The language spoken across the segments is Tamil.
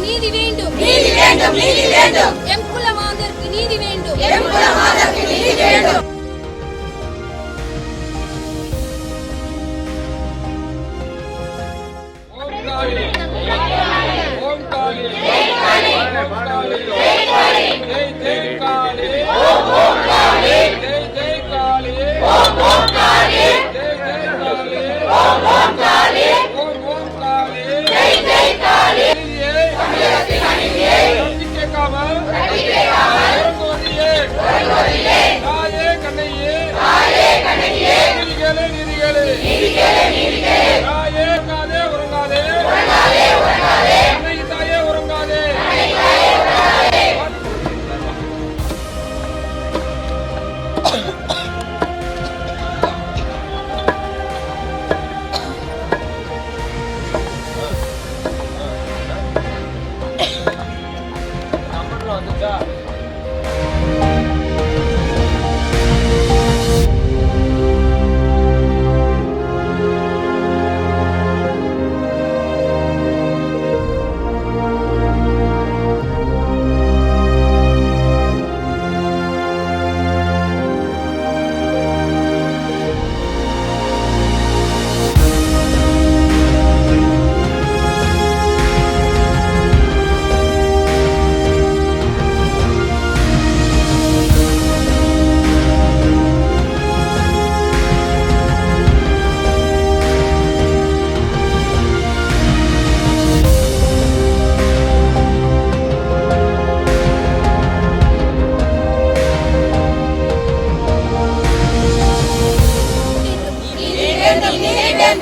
நீதி வேண்டும் நீதி வேண்டும் நீதி வேண்டும் எம் குலமாதருக்கு நீதி வேண்டும் எம் குலமாதருக்கு நீதி வேண்டும். ஓம் காளி ஜெய் காளி ஜெய் ஜெய் காளி ஓம் ஓம் காளி ஜெய் ஜெய் காளி ஓம் ஓம் காளி ஜெய் ஜெய் காளி ஓம் ஓம் காளி ஓம் ஓம் காளி ஜெய் ஜெய் காளி தமிழகத்தின் அணிதியை தட்டி கேட்காமல் ஒருங்கோதியே தாயே கண்ணையே நீதிகளே நீதிகளே தாயே உறங்காதே அன்னை தாயே உறங்காதே வந்துச்சா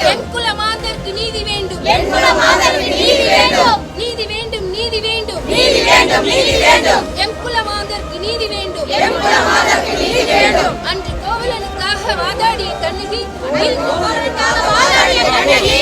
எம் குலமாதருக்கு நீதி வேண்டும் எம் குலமாதருக்கு நீதி வேண்டும் நீதி வேண்டும் நீதி வேண்டும் நீதி வேண்டும் நீதி வேண்டும் எம் குலமாதருக்கு நீதி வேண்டும் எம் குலமாதருக்கு நீதி வேண்டும். அன்று கோவலனுக்காக வாதாடிய கண்ணகி வாதாடிய கண்ணகி